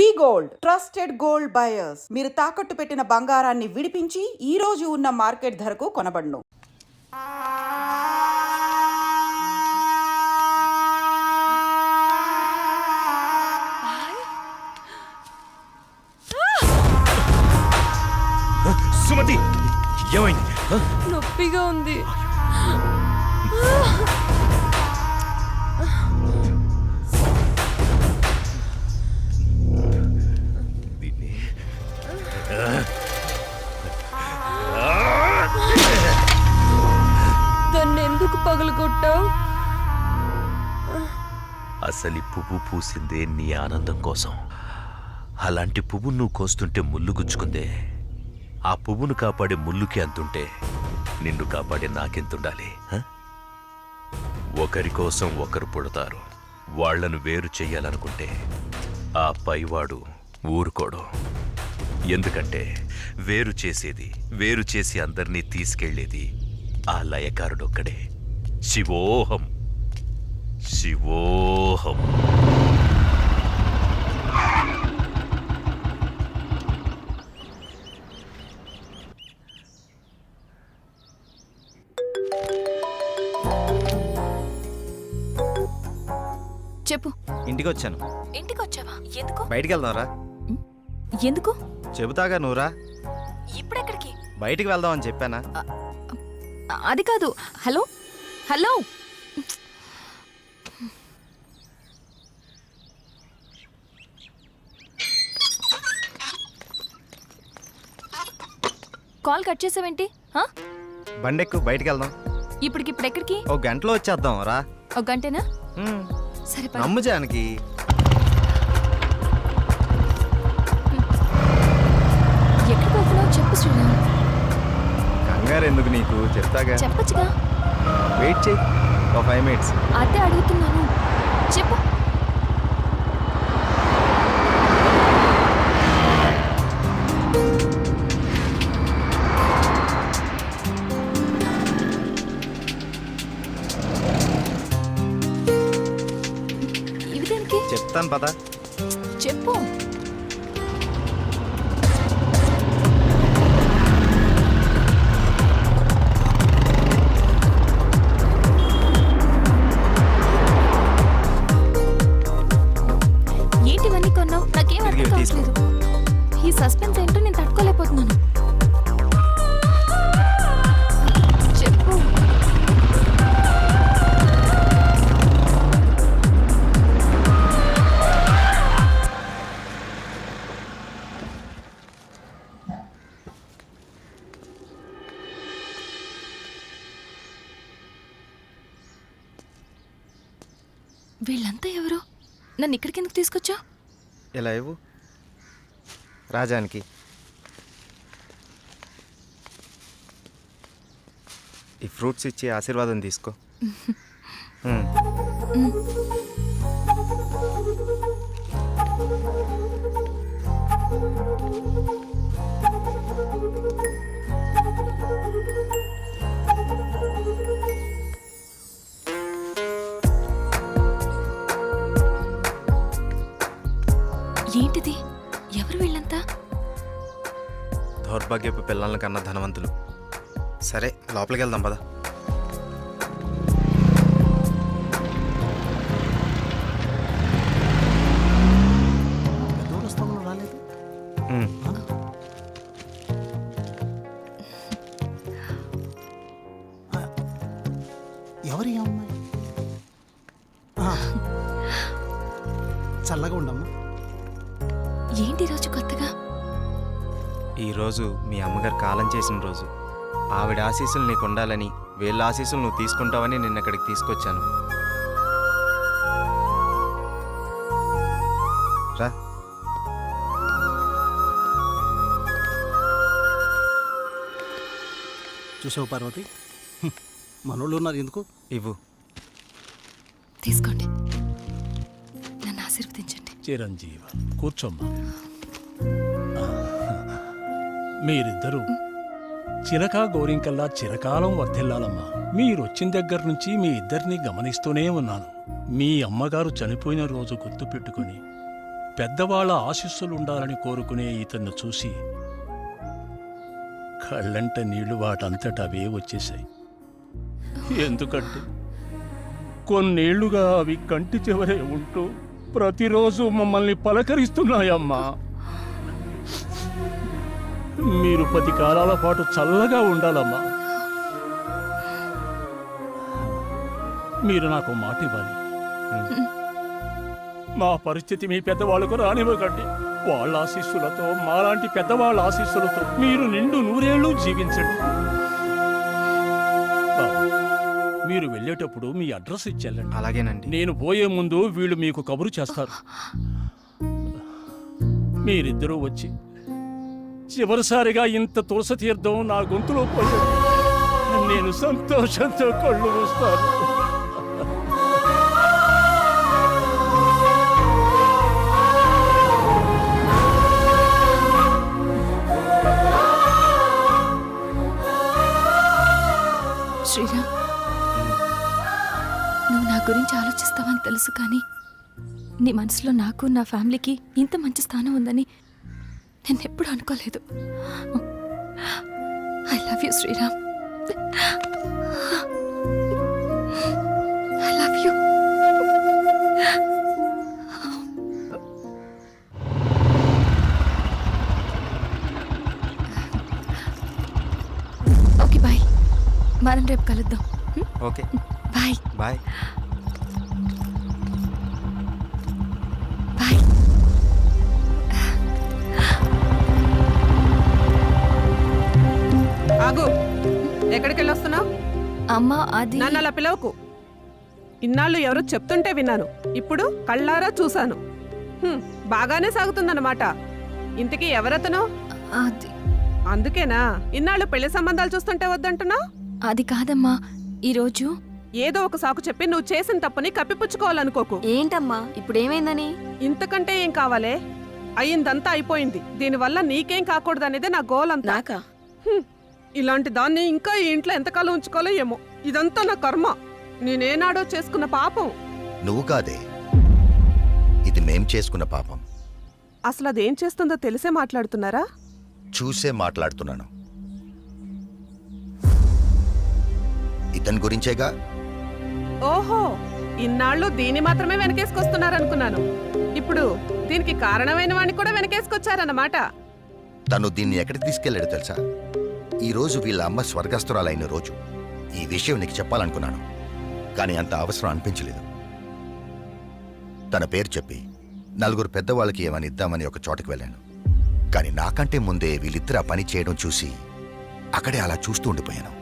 వి gold trusted gold buyers. మీరు తాకట్టు పెట్టిన బంగారాన్ని విడిపించి ఈ రోజు ఉన్న మార్కెట్ ధరకు కొనబడును. సుమతి, ఏమైంది? నొప్పిగా ఉంది. దాన్ని ఎందుకు పగలగొట్టావు? అసలు ఈ పువ్వు పూసిందే నీ ఆనందం కోసం. అలాంటి పువ్వు నువ్వు కోస్తుంటే ముళ్ళు గుచ్చుకుందే. ఆ పువ్వును కాపాడే ముళ్ళుకి అంతుంటే నిన్ను కాపాడే నాకెంతుండాలి? ఒకరి కోసం ఒకరు పుడతారు. వాళ్లను వేరు చెయ్యాలనుకుంటే ఆ పైవాడు ఊరుకోడు. ఎందుకంటే వేరు చేసేది, వేరు చేసి అందరినీ తీసుకెళ్లేది ఆ లయకారుడొక్కడే. శివోహం శివోహం. చెప్పు. ఇంటికి వచ్చాను. ఇంటికి వచ్చావా? ఎందుకు? బయటికి వెళ్దాంరా. ఎందుకు? చెబుతాగా నువ్వురా. ఇప్పుడెక్కడికి? బయటికి వెళ్దాం అని చెప్పానా? అది కాదు. హలో హలో, కాల్ కట్ చేసావేంటి? బండెక్కు, బయటికి వెళ్దాం. ఇప్పటికిప్పుడు ఎక్కడికి? ఒక గంటలో వచ్చేద్దాం రా. ఒక గంటేనా? సరే పద. నమ్ము జానకి. ఎక్కడికి వెళ్తున్నావు చెప్పు శ్రీరామ్. కంగారు ఎందుకు నీకు, చెప్తాగా. చెప్పచ్చుగా. వెయిట్ చేయి ఒక 5 minutes. అదే అడుగుతున్నాను, చెప్పు. ఇవి దేనికి? చెప్తాను పద. చెప్పు. ఏంటివన్నీ కొన్నావు? నాకేం అర్థం కావట్లేదు. ఈ సస్పెన్స్ ఏంటో నేను తట్టుకోలేకపోతున్నాను. చెప్పు. వీళ్ళంతా ఎవరు? నన్ను ఇక్కడికి ఎందుకు తీసుకొచ్చా? ఇలా ఇవ్వు రాజానికి. ఈ ఫ్రూట్స్ ఇచ్చి ఆశీర్వాదం తీసుకో. ఏంటిది? ఎవరు వీళ్ళంతా? దౌర్భాగ్యపు పిల్లల కన్నా ధనవంతులు. సరే లోపలికి వెళ్దాం పద. ఎవరి అమ్మాయి? చల్లగా ఉండమ్మా. ఏంటి రోజు కొత్తగా? ఈరోజు మీ అమ్మగారు కాలం చేసిన రోజు. ఆవిడ ఆశీస్సులు నీకు ఉండాలని, వీళ్ళ ఆశీస్సులు నువ్వు తీసుకుంటావని నిన్న ఇక్కడికి తీసుకొచ్చాను. రా. చూసావు పార్వతి, మనోళ్ళు ఉన్నారు ఎందుకు? ఇవ్వు. తీసుకోండి, నన్ను ఆశీర్వదించండి. చిరంజీవ, కూర్చోమ్మా. మీరిద్దరూ చిలకా గోరింకల్లా చిరకాలం వర్ధిల్లాలమ్మా. మీరొచ్చిన దగ్గర నుంచి మీ ఇద్దరిని గమనిస్తూనే ఉన్నాను. మీ అమ్మగారు చనిపోయిన రోజు గుర్తు పెట్టుకుని పెద్దవాళ్ళ ఆశీస్సులుండాలని కోరుకునే ఇతన్ని చూసి కళ్ళంట నీళ్లు వాటంతట అవే వచ్చేశాయి. ఎందుకంటే కొన్నేళ్లుగా అవి కంటి చివరే ఉంటూ ప్రతిరోజు మమ్మల్ని పలకరిస్తున్నాయమ్మా. మీరు 10 కాలాల పాటు చల్లగా ఉండాలమ్మా. మీరు నాకు మాట ఇవ్వాలి. మా పరిస్థితి మీ పెద్దవాళ్ళకు రానివ్వకండి. వాళ్ళ ఆశీస్సులతో, మాలాంటి పెద్దవాళ్ళ ఆశీస్సులతో మీరు నిండు 100 ఏళ్ళు జీవించండి. బాబు, మీరు వెళ్ళేటప్పుడు మీ అడ్రస్ ఇచ్చెళ్ళండి. అలాగేనండి. నేను పోయే ముందు వీళ్ళు మీకు కబురు చేస్తారు. మీరిద్దరూ వచ్చి చివరిసారిగా ఇంత తులసి తీర్థం నా గొంతులో పోయారు. నేను సంతోషంతో కళ్ళు మూస్తాను. శ్రీరామ్, నువ్వు నా గురించి ఆలోచిస్తావని తెలుసు, కానీ నీ మనసులో నాకు, నా ఫ్యామిలీకి ఇంత మంచి స్థానం ఉందని నేను ఎప్పుడు అనుకోలేదు. I love you Sriram. I love you. Okay bye, మనం రేపు కలుద్దాం. Okay, bye bye. బాయ్. ఆగు, ఎక్కడికి వెళ్ళొస్తున్నావు? అమ్మా, అది నన్ను అలా పిలవకు. ఇన్నాళ్ళు ఎవరో చెప్తుంటే విన్నాను, ఇప్పుడు కళ్ళారా చూశాను. బాగానే సాగుతుందన్నమాట. ఇంతకీ ఎవరతను? అది అందుకేనా ఇన్నాళ్ళు పెళ్లి సంబంధాలు చూస్తుంటే వద్దంటున్నావు? అది కాదమ్మా, ఈరోజు ఏదో ఒక సాకు చెప్పి నువ్వు చేసిన తప్పుని కప్పిపుచ్చుకోవాలనుకోకు. ఏంటమ్మా ఇప్పుడు ఏమైందని? ఇంతకంటే ఏం కావాలే? అయిందంతా అయిపోయింది. దీనివల్ల నీకేం కాకూడదనేదే నా గోల్ అంతా. నాకా? ఇలాంటి దాన్ని ఇంకా ఈ ఇంట్లో ఎంతకాలం ఉంచుకోవాలో ఏమో. ఇదంతా నా కర్మ. నేనేనాడో చేసుకున్న పాపం. నువ్వు కాదే, ఇది మేం చేసుకున్న పాపం. అసలు అదేం చేస్తుందో తెలిసే మాట్లాడుతున్నారా? చూసే మాట్లాడుతున్నాను. ఇతని గురించేగా. ఓహో, ఇన్నాళ్ళు దీన్ని మాత్రమే వెనకేసుకొస్తున్నారనుకున్నాను. ఇప్పుడు దీనికి కారణమైన వాడిని కూడా వెనకేసుకొచ్చారన్నమాట. తను దీన్ని ఎక్కడికి తీసుకెళ్లాడు తెలుసా? ఈ రోజు వీళ్ళ అమ్మ స్వర్గస్థురాలైన రోజు. ఈ విషయం నీకు చెప్పాలనుకున్నాను, కానీ అంత అవసరం అనిపించలేదు. తన పేరు చెప్పి 4 పెద్దవాళ్ళకి ఏమని ఇద్దామని ఒక చోటకి వెళ్ళాను. కానీ నాకంటే ముందే వీళ్ళిద్దరు ఆ పని చేయడం చూసి అక్కడే అలా చూస్తూ ఉండిపోయాను.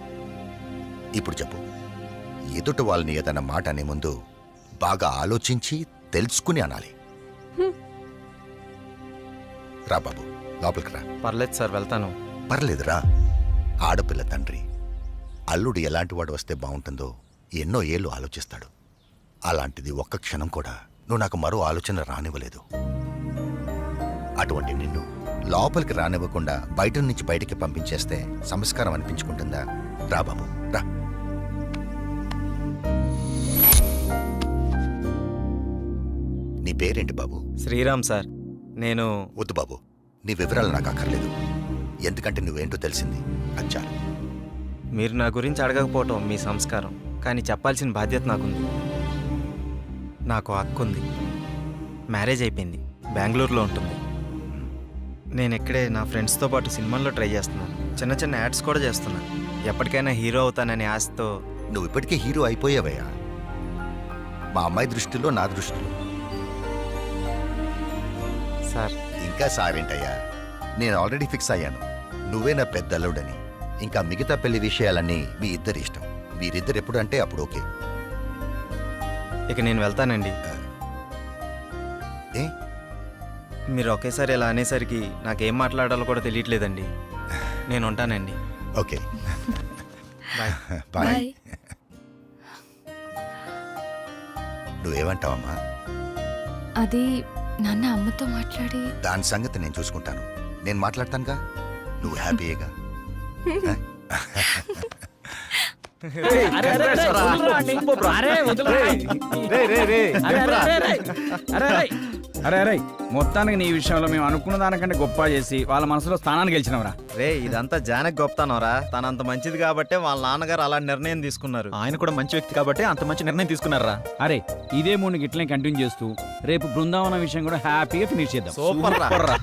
ఇప్పుడు చెప్పు, ఎదుట వాళ్ళని ఏదన్నా మాట అనే ముందు బాగా ఆలోచించి తెలుసుకుని అనాలి. రా బాబు, లోపలికి రా. పర్లేదు సార్, వెళ్తాను. పర్లేదురా. ఆడపిల్ల తండ్రి అల్లుడు ఎలాంటి వాడు వస్తే బాగుంటుందో ఎన్నో ఏళ్ళు ఆలోచిస్తాడు. అలాంటిది ఒక్క క్షణం కూడా నువ్వు నాకు మరో ఆలోచన రానివ్వలేదు. అటువంటి నిన్ను లోపలికి రానివ్వకుండా బయట నుంచి బయటికి పంపించేస్తే సంస్కారం అనిపించుకుంటుందా? రా బాబు, రా. నీ పేరేంటి బాబు? శ్రీరామ్ సార్. నేను వద్దు బాబు, నీ వివరాలు నాకు అక్కర్లేదు. ఎందుకంటే నువ్వేంటో తెలిసింది, అచ్చారు. మీరు నా గురించి అడగకపోవటం మీ సంస్కారం, కానీ చెప్పాల్సిన బాధ్యత నాకుంది. నాకు హక్కు ఉంది. మ్యారేజ్ అయిపోయింది, బెంగళూరులో ఉంటుంది. నేను ఇక్కడే నా ఫ్రెండ్స్తో పాటు సినిమాల్లో ట్రై చేస్తున్నాను. చిన్న చిన్న యాడ్స్ కూడా చేస్తున్నాను. ఎప్పటికైనా హీరో అవుతాననే ఆశతో. నువ్వు ఇప్పటికే హీరో అయిపోయావయ్యా. మా అమ్మాయి దృష్టిలో, నా దృష్టిలో. సార్, ఇంకా సారేంటయ్యా, నేను ఆల్రెడీ ఫిక్స్ అయ్యాను. నువ్వే నా పెద్ద అల్లుడని. ఇంకా మిగతా పెళ్లి విషయాలన్నీ మీ ఇద్దరి ఇష్టం. మీరిద్దరు ఎప్పుడు అంటే అప్పుడు ఓకే. ఇక నేను వెళ్తానండి. ఏ? మీరు ఒకేసారి ఇలా అనేసరికి నాకేం మాట్లాడాలో కూడా తెలియట్లేదండి. నేను ఉంటానండి. Okay, bye. బాయ్. నువ్వేమంటావమ్మా? అది నాన్న అమ్మతో మాట్లాడి దాని సంగతి నేను చూసుకుంటాను. నేను మాట్లాడతానుగా, నువ్వు హ్యాపీయేగా. అరే అరే మొత్తానికి నీ విషయంలో మేము అనుకున్న దానికంటే గొప్ప చేసి వాళ్ళ మనసులో స్థానాన్ని గెలిచినవరా. రే ఇదంతా జానక్ గొప్పతనరా. తనంత మంచిది కాబట్టే వాళ్ళ నాన్నగారు అలా నిర్ణయం తీసుకున్నారు. ఆయన కూడా మంచి వ్యక్తి కాబట్టి అంత మంచి నిర్ణయం తీసుకున్నారా. అరే ఇదే మూడు ఇట్లనే కంటిన్యూ చేస్తూ రేపు బృందావనం విషయం కూడా హ్యాపీగా ఫినిష్ చేద్దాం. సూపర్ రా.